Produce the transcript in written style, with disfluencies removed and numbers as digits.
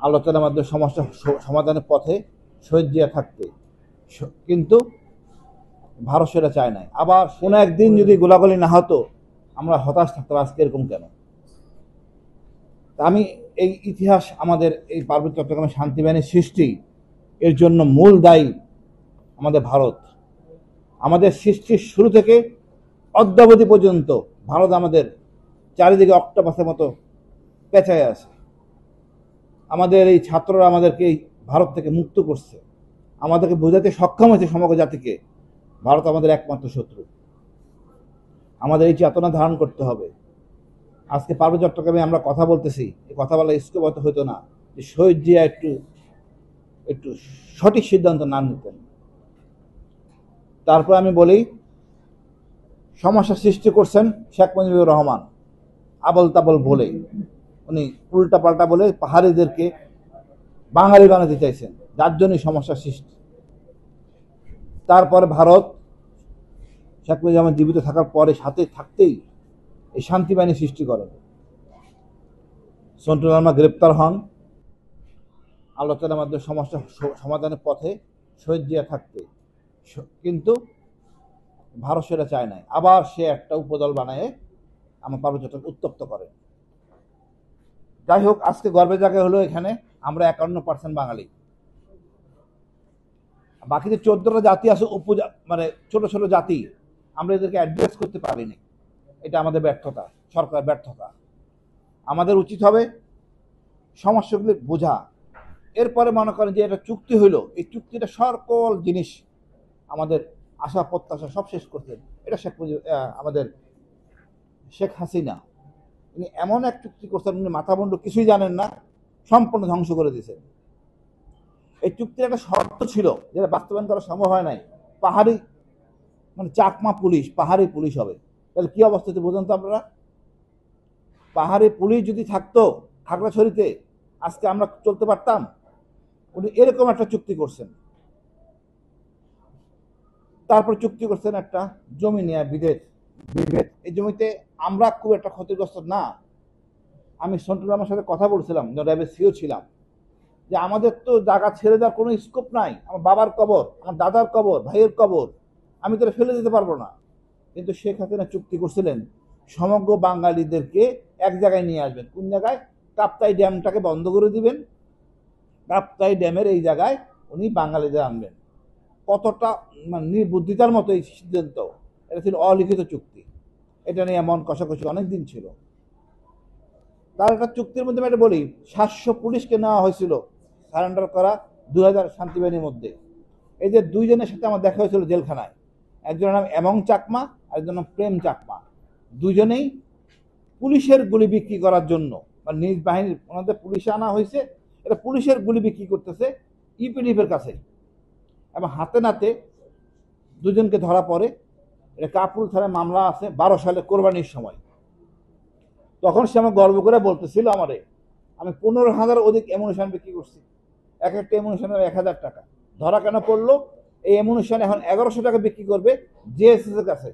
আলোচনার মাধ্যমে সমস্যা সমাধানের পথে শহীদ জিয়া থাকতে, কিন্তু ভারত সেটা চায় নাই। আবার কোনো একদিন যদি গোলাগুলি না হতো আমরা হতাশ থাকতাম, আজকে এরকম কেন? আমি এই ইতিহাস আমাদের এই পার্বত্য চট্টগ্রামের শান্তি বাহিনীর সৃষ্টি এর জন্য মূল দায়ী আমাদের ভারত। আমাদের সৃষ্টির শুরু থেকে অদ্যাবধি পর্যন্ত ভারত আমাদের চারিদিকে অক্টোপাসের মতো পেঁচায় আছে। আমাদের এই ছাত্ররা আমাদেরকে এই ভারত থেকে মুক্ত করছে, আমাদেরকে বোঝাতে সক্ষম হয়েছে সমগ্র জাতিকে ভারত আমাদের একমাত্র শত্রু। আমাদের এই চেতনা ধারণ করতে হবে। আজকে পার্বত্য চট্টগ্রামে আমরা কথা বলতেছি, এই কথা বলা স্কোপ হতো না যে শহীদ জিয়া একটু একটু সঠিক সিদ্ধান্ত না নিতেন। তারপর আমি বলি, সমস্যা সৃষ্টি করছেন শেখ মুজিবুর রহমান আবল তাবল বলে, উনি উল্টা পাল্টা বলে পাহাড়িদেরকে বাঙালি বানাতে চাইছেন, যার জন্যই সমস্যা সৃষ্টি। তারপরে ভারত শেখ মুজিবুর রহমান জীবিত থাকার পরে সাথে থাকতেই এই শান্তি বাহিনী সৃষ্টি করেন। সন্টু লারমা গ্রেপ্তার হন, আলোচনার মাধ্যমে সমস্যা সমাধানের পথে শহীদ জিয়া থাকতে, কিন্তু ভারত সেটা চায় নাই। আবার সে একটা উপদল বানায় আমার পার্বত্য উত্তপ্ত করে। যাই হোক, আজকে গর্বের জায়গা হলো এখানে আমরা 51% বাঙালি। বাকি যে 14টা জাতি আছে মানে ছোট ছোট জাতি, আমরা এদেরকে অ্যাড্রেস করতে পারিনি। এটা আমাদের ব্যর্থতা, সরকারের ব্যর্থতা। আমাদের উচিত হবে সমস্যাগুলি বোঝা, এরপরে মনে করেন যে এটা চুক্তি হইল, এই চুক্তিটা সকল জিনিস আমাদের আশা প্রত্যাশা সব শেষ করতেন। এটা আমাদের শেখ হাসিনা, উনি এমন এক চুক্তি করছেন, উনি মাথা মুন্ডু কিছুই জানেন না, সম্পূর্ণ ধ্বংস করে দিয়েছেন। এই চুক্তির একটা শর্ত ছিল যেটা বাস্তবায়ন করা সম্ভব হয় নাই। পাহাড়ি মানে চাকমা পুলিশ পাহাড়ি পুলিশ হবে, তাহলে কি অবস্থা হচ্ছে বুঝুন তো আপনারা। পাহাড়ি পুলিশ যদি থাকতো খাগড়াছড়িতে, আজকে আমরা চলতে পারতাম? উনি এরকম একটা চুক্তি করছেন। তারপর চুক্তি করছেন একটা জমি নিয়ে বিভেদ। এই জমিতে আমরা খুব একটা ক্ষতিগ্রস্ত না। আমি সন্টু লারমার সাথে কথা বলছিলাম, র্যাবের সিও ছিলাম, যে আমাদের তো জায়গা ছেড়ে দেওয়ার কোনো স্কোপ নাই। আমার বাবার কবর, আমার দাদার কবর, ভাইয়ের কবর, আমি তো ফেলে দিতে পারবো না। কিন্তু শেখ হাসিনা চুক্তি করছিলেন সমগ্র বাঙালিদেরকে এক জায়গায় নিয়ে আসবেন। কোন জায়গায়? কাপ্তাই ড্যামটাকে বন্ধ করে দিবেন, কাপ্তাই ড্যামের এই জায়গায় উনি বাঙালিদের আনবেন। কতটা মানে নির্বুদ্ধিতার মতো এই সিদ্ধান্ত! এটা ছিল অলিখিত চুক্তি, এটা নিয়ে এমন কষাকষি অনেকদিন ছিল। তার একটা চুক্তির মধ্যে আমি বলি, 700 পুলিশকে নেওয়া হয়েছিল সারেন্ডার করা 2000 শান্তি বাহিনীর মধ্যে। এই যে দুইজনের সাথে আমার দেখা হয়েছিল জেলখানায়, একজনের নাম এমং চাকমা আর একজনের নাম প্রেম চাকমা। দুজনেই পুলিশের গুলি বিক্রি করার জন্য, মানে নিজ বাহিনীর ওনাদের পুলিশে আনা হয়েছে, এটা পুলিশের গুলি বিক্রি করতেছে ইউপিডিএফের কাছে। এবং হাতে নাতে দুজনকে ধরা পড়ে। এটা কাপুর থানায় মামলা আছে 12 সালে কোরবানির সময়। তখন সে আমার গর্ব করে বলতেছিল আমারে, আমি 15,000 অধিক অ্যামুনিশন বিক্রি করছি, এক একটা অ্যামুনিশনের 1000 টাকা। ধরা কেন পড়লো? এই অ্যামুনিশন এখন 1100 টাকা বিক্রি করবে জেএসএস এর কাছে।